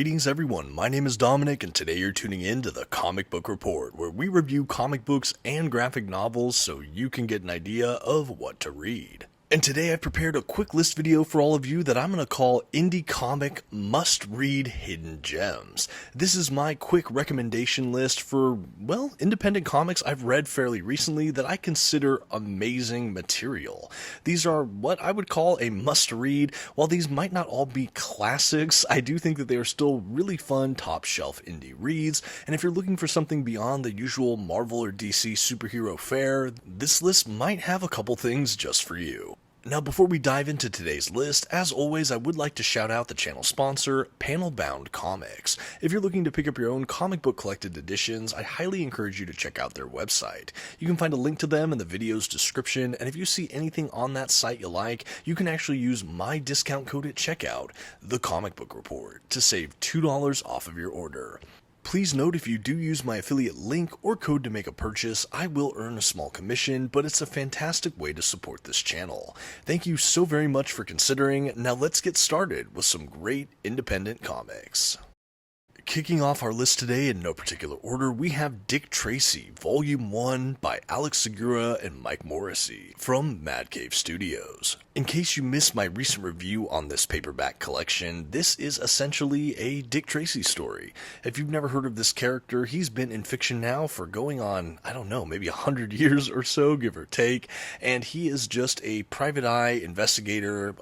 Greetings everyone, my name is Dominic and today you're tuning in to the Comic Book Report, where we review comic books and graphic novels so you can get an idea of what to read. And today I've prepared a quick list video for all of you that I'm going to call Indie Comic Must Read Hidden Gems. This is my quick recommendation list for, well, independent comics I've read fairly recently that I consider amazing material. These are what I would call a must read. While these might not all be classics, I do think that they are still really fun top shelf indie reads, and if you're looking for something beyond the usual Marvel or DC superhero fare, this list might have a couple things just for you. Now, before we dive into today's list, as always, I would like to shout out the channel sponsor, Panel Bound Comics. If you're looking to pick up your own comic book collected editions, I highly encourage you to check out their website. You can find a link to them in the video's description, and if you see anything on that site you like, you can actually use my discount code at checkout, TheComicBookReport, to save $2 off of your order. Please note, if you do use my affiliate link or code to make a purchase, I will earn a small commission, but it's a fantastic way to support this channel. Thank you so very much for considering. Now let's get started with some great independent comics. Kicking off our list today in no particular order, we have Dick Tracy, Volume 1 by Alex Segura and Mike Morrissey from Mad Cave Studios. In case you missed my recent review on this paperback collection, this is essentially a Dick Tracy story. If you've never heard of this character, he's been in fiction now for going on, I don't know, maybe 100 years or so, give or take, and he is just a private eye investigator,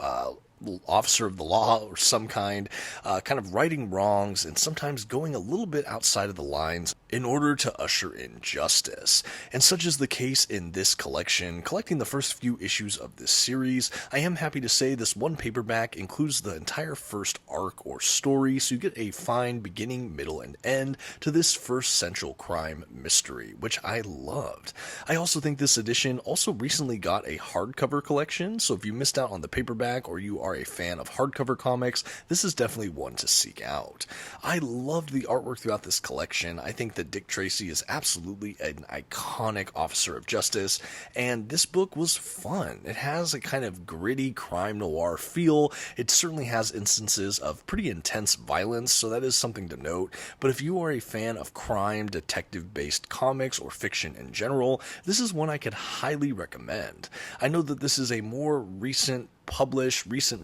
officer of the law or some kind, kind of righting wrongs and sometimes going a little bit outside of the lines in order to usher in justice. And such is the case in this collection. Collecting the first few issues of this series, I am happy to say this one paperback includes the entire first arc or story, so you get a fine beginning, middle, and end to this first central crime mystery, which I loved. I also think this edition also recently got a hardcover collection, so if you missed out on the paperback or you are a fan of hardcover comics, this is definitely one to seek out. I loved the artwork throughout this collection. I think that Dick Tracy is absolutely an iconic officer of justice, and this book was fun. It has a kind of gritty crime noir feel. It certainly has instances of pretty intense violence, so that is something to note, but if you are a fan of crime, detective-based comics, or fiction in general, this is one I could highly recommend. I know that this is a more recent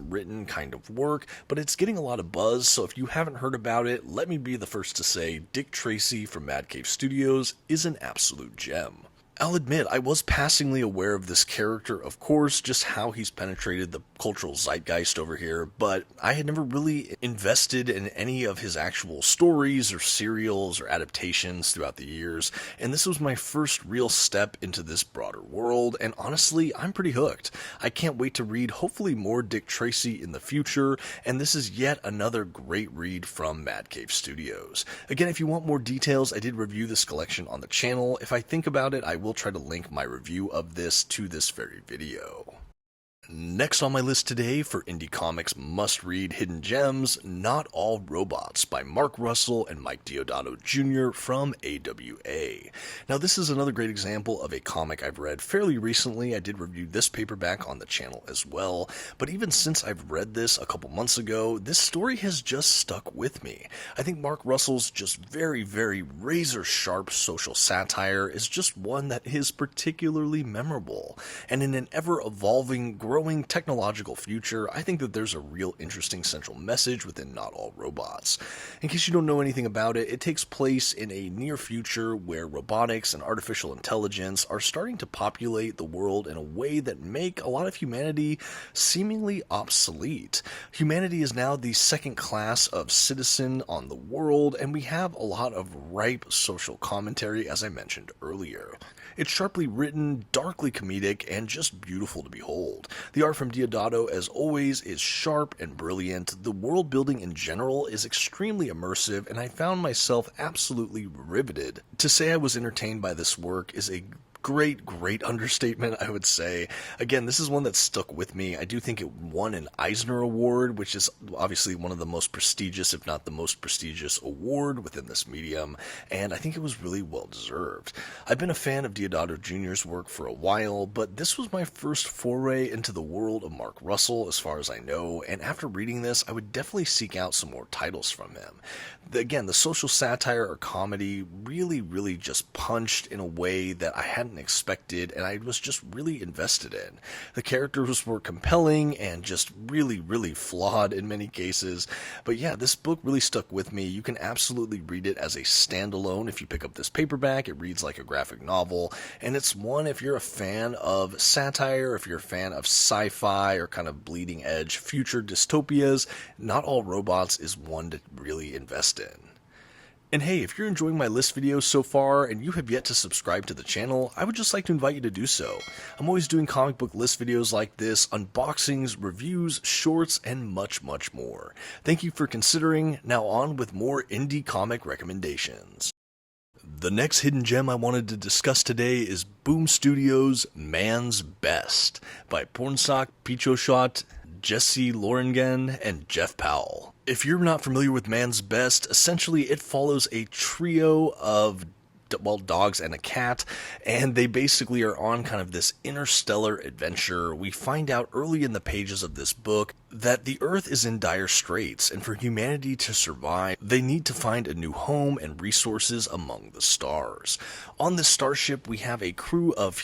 written kind of work, but it's getting a lot of buzz, so if you haven't heard about it, let me be the first to say Dick Tracy from Mad Cave Studios is an absolute gem. I'll admit, I was passingly aware of this character, of course, just how he's penetrated the cultural zeitgeist over here, but I had never really invested in any of his actual stories or serials or adaptations throughout the years, and this was my first real step into this broader world, and honestly, I'm pretty hooked. I can't wait to read hopefully more Dick Tracy in the future, and this is yet another great read from Mad Cave Studios. Again, if you want more details, I did review this collection on the channel. If I think about it, I will try to link my review of this to this very video. Next on my list today for Indie Comics must-read hidden gems, Not All Robots by Mark Russell and Mike Deodato Jr. from AWA. Now this is another great example of a comic I've read fairly recently. I did review this paperback on the channel as well, but even since I've read this a couple months ago, this story has just stuck with me. I think Mark Russell's just very, very razor-sharp social satire is just one that is particularly memorable, and in an ever-evolving, growing technological future, I think that there's a real interesting central message within Not All Robots. In case you don't know anything about it, it takes place in a near future where robotics and artificial intelligence are starting to populate the world in a way that make a lot of humanity seemingly obsolete. Humanity is now the second class of citizen on the world, and we have a lot of ripe social commentary, as I mentioned earlier. It's sharply written, darkly comedic, and just beautiful to behold. The art from Deodato, as always, is sharp and brilliant. The world building in general is extremely immersive, and I found myself absolutely riveted. To say I was entertained by this work is a great understatement, I would say. Again, this is one that stuck with me. I do think it won an Eisner Award, which is obviously one of the most prestigious, if not the most prestigious award within this medium, and I think it was really well deserved. I've been a fan of Deodato Jr.'s work for a while, but this was my first foray into into the world of Mark Russell as far as I know, and after reading this, I would definitely seek out some more titles from him. Again, the social satire or comedy really just punched in a way that I hadn't expected, and I was just really invested in. The characters were compelling and just really flawed in many cases, but yeah, this book really stuck with me. You can absolutely read it as a standalone. If you pick up this paperback, it reads like a graphic novel, and it's one if you're a fan of satire, if you're a fan of sci-fi or kind of bleeding edge future dystopias, Not All Robots is one to really invest in. And hey, if you're enjoying my list videos so far and you have yet to subscribe to the channel, I would just like to invite you to do so. I'm always doing comic book list videos like this, unboxings, reviews, shorts, and much more. Thank you for considering. Now on with more indie comic recommendations. The next hidden gem I wanted to discuss today is Boom Studios' Man's Best by Pornsak Pichoshot, Jesse Loringen, and Jeff Powell. If you're not familiar with Man's Best, essentially it follows a trio of dogs and a cat, and they basically are on kind of this interstellar adventure. We find out early in the pages of this book that the Earth is in dire straits, and for humanity to survive, they need to find a new home and resources among the stars. On this starship, we have a crew of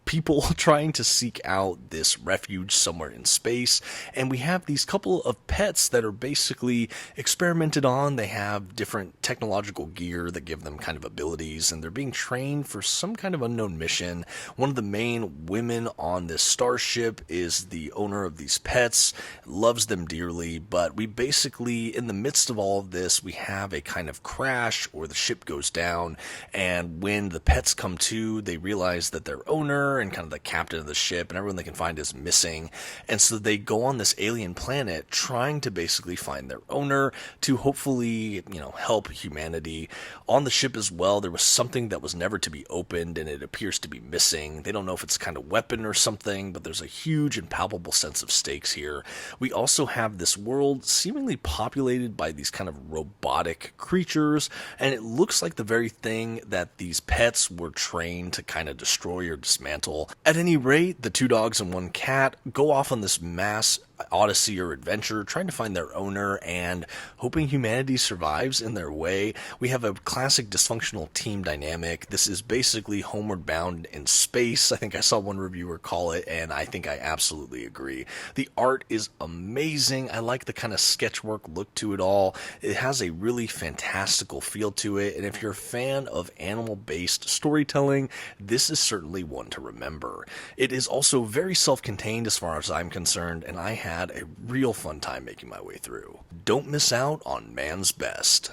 people trying to seek out this refuge somewhere in space, and we have these couple of pets that are basically experimented on. They have different technological gear that give them kind of abilities, and they're being trained for some kind of unknown mission. One of the main women on this starship is the owner of these pets, loves them dearly, but we basically, in the midst of all of this, we have a kind of crash or the ship goes down, and when the pets come to, they realize that their owner and kind of the captain of the ship and everyone they can find is missing, and so they go on this alien planet trying to basically find their owner to hopefully, help humanity. On the ship as well, there was something that was never to be opened, and it appears to be missing. They don't know if it's kind of weapon or something, but there's a huge and palpable sense of stakes here. We also have this world seemingly populated by these kind of robotic creatures, and it looks like the very thing that these pets were trained to kind of destroy or dismantle. At any rate, the 2 dogs and 1 cat go off on this mass odyssey or adventure, trying to find their owner and hoping humanity survives in their way. We have a classic dysfunctional team dynamic. This is basically Homeward Bound in space. I think I saw one reviewer call it, and I think I absolutely agree. The art is amazing. I like the kind of sketchwork look to it all. It has a really fantastical feel to it, and if you're a fan of animal-based storytelling, this is certainly one to remember. It is also very self-contained as far as I'm concerned, and I had a real fun time making my way through. Don't miss out on Man's Best.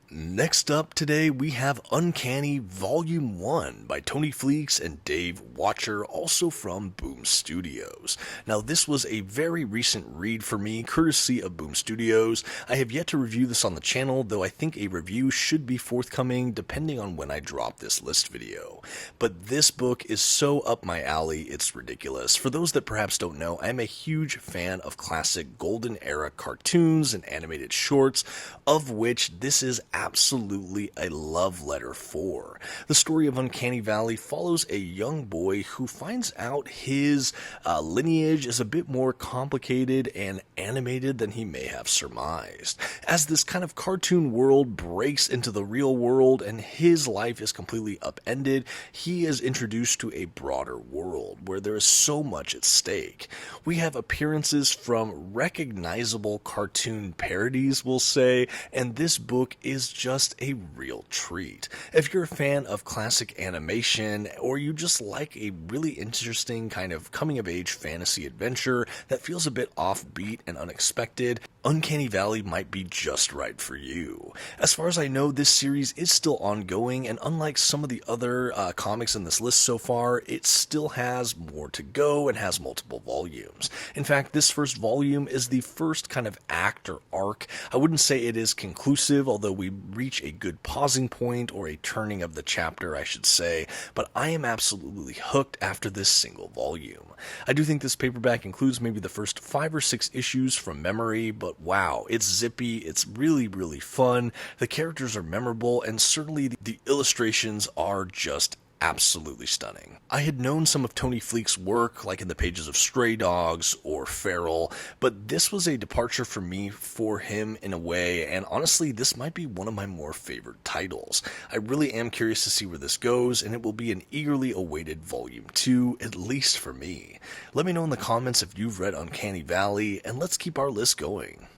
Next up today, we have Uncanny Volume 1 by Tony Fleecs and Dave Watcher, also from Boom Studios. Now, this was a very recent read for me, courtesy of Boom Studios. I have yet to review this on the channel, though I think a review should be forthcoming depending on when I drop this list video. But this book is so up my alley, it's ridiculous. For those that perhaps don't know, I'm a huge fan of classic golden era cartoons and animated shorts, of which this is absolutely a love letter for. The story of Uncanny Valley follows a young boy who finds out his lineage is a bit more complicated and animated than he may have surmised. As this kind of cartoon world breaks into the real world and his life is completely upended, he is introduced to a broader world where there is so much at stake. We have appearances from recognizable cartoon parodies, we'll say, and this book is just a real treat. If you're a fan of classic animation, or you just like a really interesting kind of coming-of-age fantasy adventure that feels a bit offbeat and unexpected, Uncanny Valley might be just right for you. As far as I know, this series is still ongoing, and unlike some of the other comics in this list so far, it still has more to go and has multiple volumes. In fact, this first volume is the first kind of act or arc. I wouldn't say it is conclusive, although we reach a good pausing point, or a turning of the chapter, I should say, but I am absolutely hooked after this single volume. I do think this paperback includes maybe the first 5 or 6 issues from memory, but wow, it's zippy, it's really fun, the characters are memorable, and certainly the illustrations are just absolutely stunning. I had known some of Tony Fleecs' work, like in the pages of Stray Dogs or Feral, but this was a departure for me for him in a way, and honestly, this might be one of my more favorite titles. I really am curious to see where this goes, and it will be an eagerly awaited Volume 2, at least for me. Let me know in the comments if you've read Uncanny Valley, and let's keep our list going.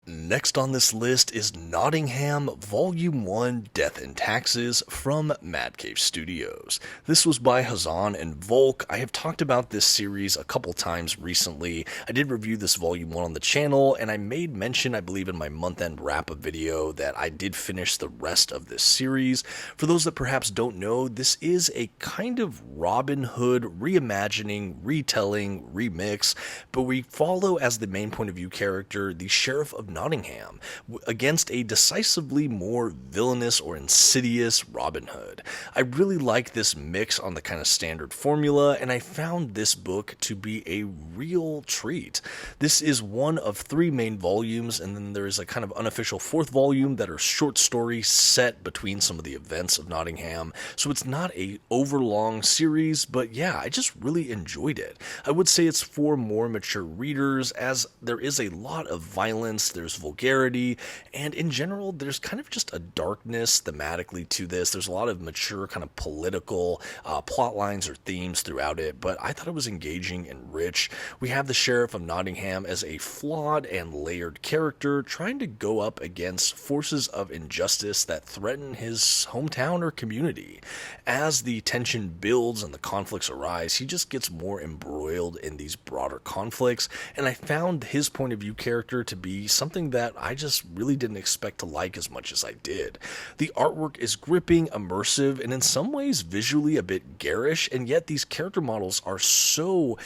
Next on this list is Nottingham Volume 1 Death and Taxes from Mad Cave Studios. This was by Hazan and Volk. I have talked about this series a couple times recently. I did review this Volume 1 on the channel, and I made mention, I believe in my month-end wrap-up video, that I did finish the rest of this series. For those that perhaps don't know, this is a kind of Robin Hood reimagining, retelling, remix, but we follow as the main point of view character the Sheriff of Nottingham against a decisively more villainous or insidious Robin Hood. I really like this mix on the kind of standard formula, and I found this book to be a real treat. This is one of 3 main volumes, and then there is a kind of unofficial 4th volume that are short stories set between some of the events of Nottingham, so it's not a overlong series, but yeah, I just really enjoyed it. I would say it's for more mature readers, as there is a lot of violence, there's vulgarity, and in general, there's kind of just a darkness thematically to this. There's a lot of mature kind of political plot lines or themes throughout it, but I thought it was engaging and rich. We have the Sheriff of Nottingham as a flawed and layered character trying to go up against forces of injustice that threaten his hometown or community. As the tension builds and the conflicts arise, he just gets more embroiled in these broader conflicts, and I found his point of view character to be something that I just really didn't expect to like as much as I did. The artwork is gripping, immersive, and in some ways visually a bit garish, and yet these character models are so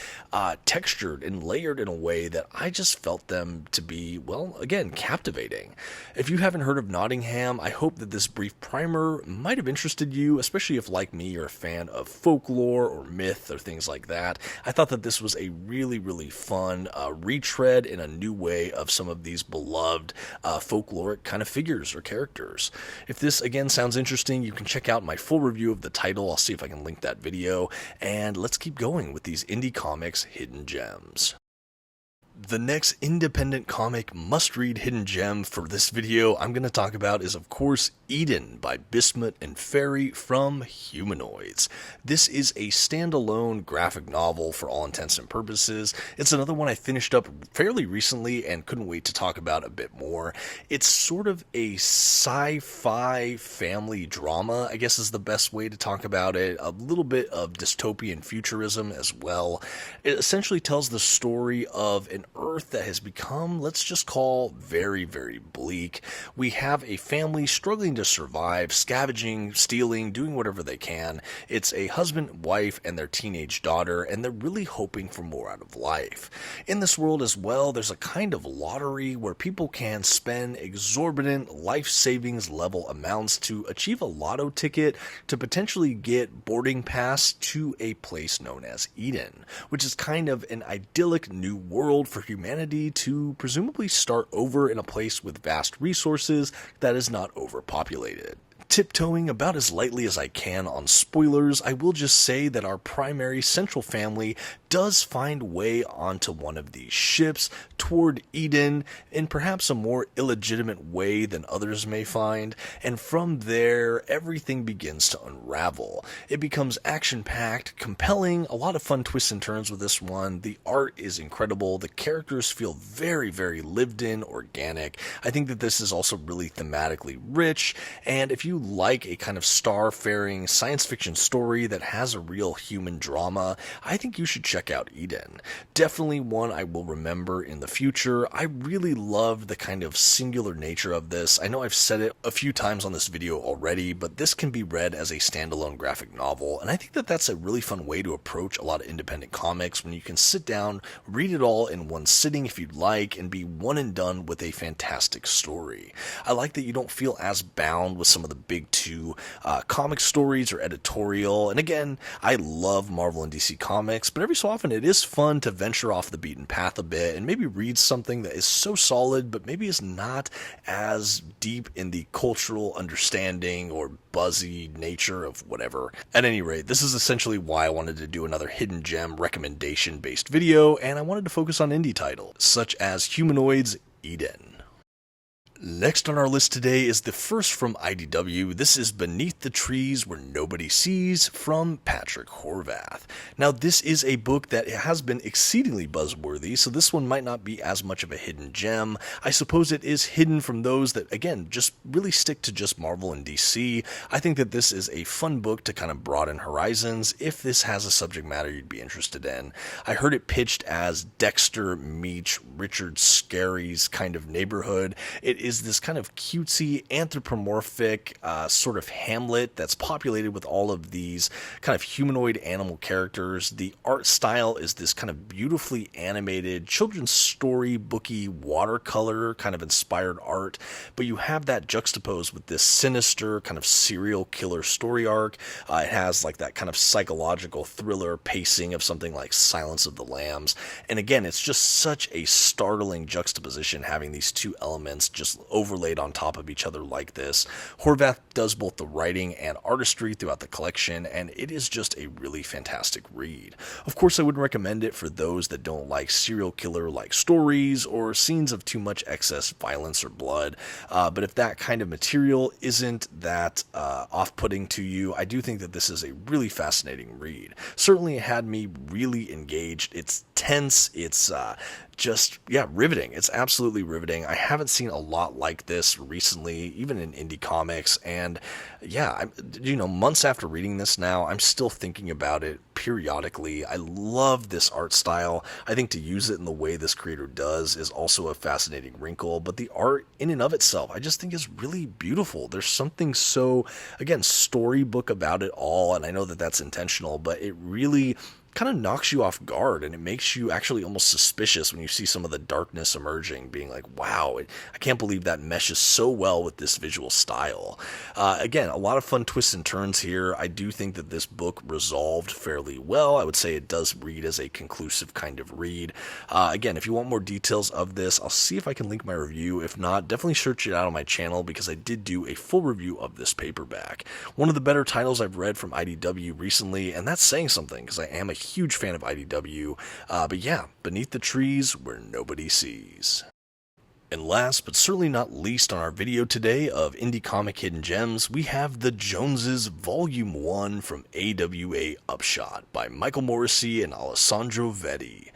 textured and layered in a way that I just felt them to be, well, again, captivating. If you haven't heard of Nottingham, I hope that this brief primer might have interested you, especially if, like me, you're a fan of folklore or myth or things like that. I thought that this was a really, really fun retread in a new way of some of these beloved folkloric kind of figures or characters. If this again sounds interesting, you can check out my full review of the title. I'll see if I can link that video, and let's keep going with these indie comics hidden gems. The next independent comic must-read hidden gem for this video I'm going to talk about is, of course, Eden by Bismuth and Fairy from Humanoids. This is a standalone graphic novel for all intents and purposes. It's another one I finished up fairly recently and couldn't wait to talk about a bit more. It's sort of a sci-fi family drama, I guess is the best way to talk about it. A little bit of dystopian futurism as well. It essentially tells the story of an Earth that has become, let's just call, very, very bleak. We have a family struggling to survive, scavenging, stealing, doing whatever they can. It's a husband, wife, and their teenage daughter, and they're really hoping for more out of life. In this world as well, there's a kind of lottery where people can spend exorbitant life savings level amounts to achieve a lotto ticket to potentially get boarding pass to a place known as Eden, which is kind of an idyllic new world for humanity to presumably start over in a place with vast resources that is not overpopulated. Tiptoeing about as lightly as I can on spoilers, I will just say that our primary central family does find way onto one of these ships toward Eden in perhaps a more illegitimate way than others may find, and from there everything begins to unravel. It becomes action-packed, compelling, a lot of fun twists and turns with this one. The art is incredible, the characters feel very, very lived in, organic. I think that this is also really thematically rich, and if you like a kind of star-faring science fiction story that has a real human drama, I think you should check out Eden. Definitely one I will remember in the future. I really loved the kind of singular nature of this. I know I've said it a few times on this video already, but this can be read as a standalone graphic novel, and I think that that's a really fun way to approach a lot of independent comics when you can sit down, read it all in one sitting if you'd like, and be one and done with a fantastic story. I like that you don't feel as bound with some of the big two comic stories or editorial, and again, I love Marvel and DC Comics, but every so often it is fun to venture off the beaten path a bit and maybe read something that is so solid but maybe is not as deep in the cultural understanding or buzzy nature of whatever. At any rate, this is essentially why I wanted to do another hidden gem recommendation based video, and I wanted to focus on indie titles such as Humanoids Eden. Next on our list today is the first from IDW. This is Beneath the Trees Where Nobody Sees from Patrick Horvath. Now, this is a book that has been exceedingly buzzworthy, so this one might not be as much of a hidden gem. I suppose it is hidden from those that, again, just really stick to just Marvel and DC. I think that this is a fun book to kind of broaden horizons if this has a subject matter you'd be interested in. I heard it pitched as Dexter meets Richard Scarry's kind of neighborhood. It is this kind of cutesy, anthropomorphic sort of hamlet that's populated with all of these kind of humanoid animal characters. The art style is this kind of beautifully animated, children's storybooky, watercolor kind of inspired art, but you have that juxtaposed with this sinister kind of serial killer story arc. It has like that kind of psychological thriller pacing of something like Silence of the Lambs, and again, it's just such a startling juxtaposition having these two elements just overlaid on top of each other like this. Horvath does both the writing and artistry throughout the collection, and it is just a really fantastic read. Of course, I wouldn't recommend it for those that don't like serial killer-like stories or scenes of too much excess violence or blood, but if that kind of material isn't that off-putting to you, I do think that this is a really fascinating read. Certainly it had me really engaged. It's tense, it's riveting. It's absolutely riveting. I haven't seen a lot like this recently, even in indie comics, and months after reading this now, I'm still thinking about it periodically. I love this art style. I think to use it in the way this creator does is also a fascinating wrinkle, but the art in and of itself, I just think is really beautiful. There's something so, again, storybook about it all, and I know that that's intentional, but it really kind of knocks you off guard, and it makes you actually almost suspicious when you see some of the darkness emerging, being like, wow, I can't believe that meshes so well with this visual style. Again, a lot of fun twists and turns here. I do think that this book resolved fairly well. I would say it does read as a conclusive kind of read. Again, if you want more details of this, I'll see if I can link my review. If not, definitely search it out on my channel because I did do a full review of this paperback. One of the better titles I've read from IDW recently, and that's saying something because I am a huge fan of IDW, but yeah, Beneath the Trees Where Nobody Sees. And last but certainly not least on our video today of Indie Comic Hidden Gems, we have The Joneses Volume 1 from AWA Upshot by Michael Morrissey and Alessandro Vetti.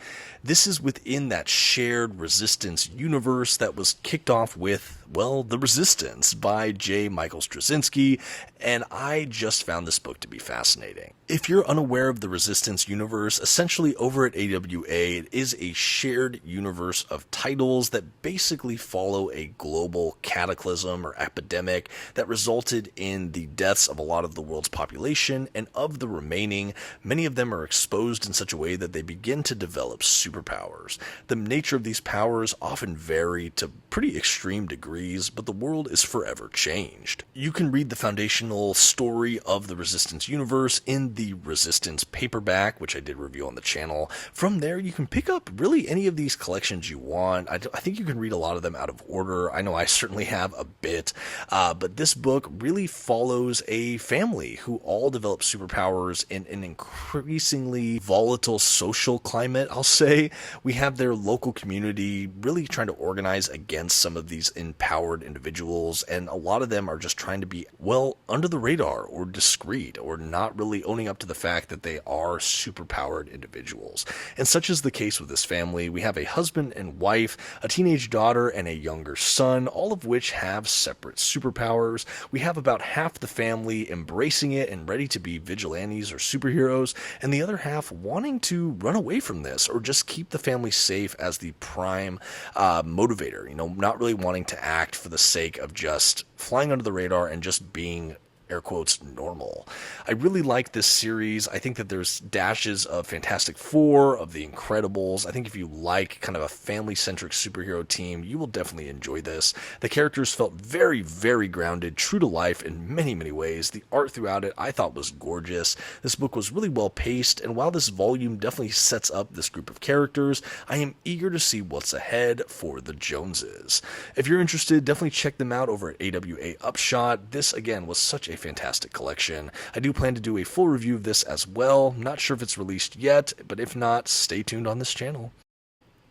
This is within that shared Resistance universe that was kicked off with, well, The Resistance by J. Michael Straczynski, and I just found this book to be fascinating. If you're unaware of the Resistance universe, essentially over at AWA, it is a shared universe of titles that basically follow a global cataclysm or epidemic that resulted in the deaths of a lot of the world's population, and of the remaining, many of them are exposed in such a way that they begin to develop superpowers. The nature of these powers often vary to pretty extreme degrees, but the world is forever changed. You can read the foundational story of the Resistance universe in the Resistance paperback, which I did review on the channel. From there, you can pick up really any of these collections you want. I think you can read a lot of them out of order. I know I certainly have a bit, but this book really follows a family who all develop superpowers in an increasingly volatile social climate, I'll say. We have their local community really trying to organize against some of these empowered individuals, and a lot of them are just trying to be, well, under the radar or discreet, or not really owning up to the fact that they are superpowered individuals. And such is the case with this family. We have a husband and wife, a teenage daughter, and a younger son, all of which have separate superpowers. We have about half the family embracing it and ready to be vigilantes or superheroes, and the other half wanting to run away from this or just keep the family safe as the prime motivator, not really wanting to act for the sake of just flying under the radar and just being air quotes, normal. I really like this series. I think that there's dashes of Fantastic Four, of The Incredibles. I think if you like kind of a family-centric superhero team, you will definitely enjoy this. The characters felt very, very grounded, true to life in many, many ways. The art throughout it I thought was gorgeous. This book was really well paced, and while this volume definitely sets up this group of characters, I am eager to see what's ahead for the Joneses. If you're interested, definitely check them out over at AWA Upshot. This, again, was such a fantastic collection. I do plan to do a full review of this as well. Not sure if it's released yet, but if not, stay tuned on this channel.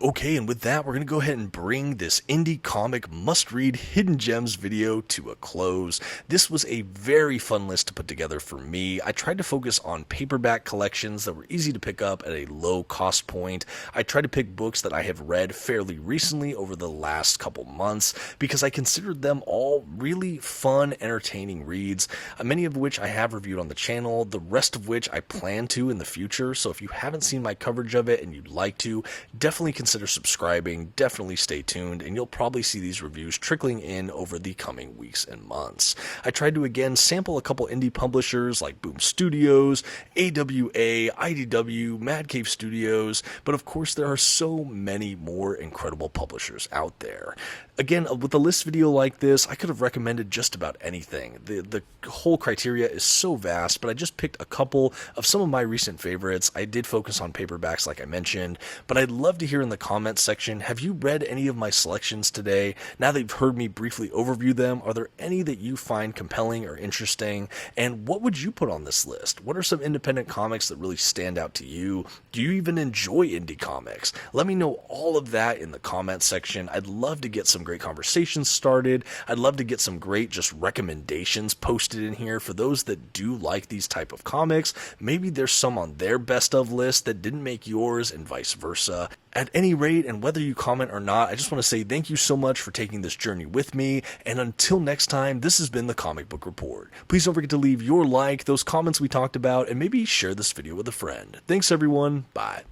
Okay, and with that, we're going to go ahead and bring this indie comic must-read hidden gems video to a close. This was a very fun list to put together for me. I tried to focus on paperback collections that were easy to pick up at a low cost point. I tried to pick books that I have read fairly recently over the last couple months because I considered them all really fun, entertaining reads, many of which I have reviewed on the channel, the rest of which I plan to in the future. So if you haven't seen my coverage of it and you'd like to, definitely consider subscribing, definitely stay tuned, and you'll probably see these reviews trickling in over the coming weeks and months. I tried to again sample a couple indie publishers like Boom Studios, AWA, IDW, Mad Cave Studios, but of course there are so many more incredible publishers out there. Again, with a list video like this, I could have recommended just about anything. The whole criteria is so vast, but I just picked a couple of some of my recent favorites. I did focus on paperbacks like I mentioned, but I'd love to hear in the comments section, have you read any of my selections today? Now that you've heard me briefly overview them, are there any that you find compelling or interesting? And what would you put on this list? What are some independent comics that really stand out to you? Do you even enjoy indie comics? Let me know all of that in the comments section. I'd love to get some great conversations started. I'd love to get some great just recommendations posted in here for those that do like these type of comics. Maybe there's some on their best of list that didn't make yours and vice versa. At any rate, and whether you comment or not, I just want to say thank you so much for taking this journey with me, and until next time, this has been the Comic Book Report. Please don't forget to leave your like, those comments we talked about, and maybe share this video with a friend. Thanks everyone, bye.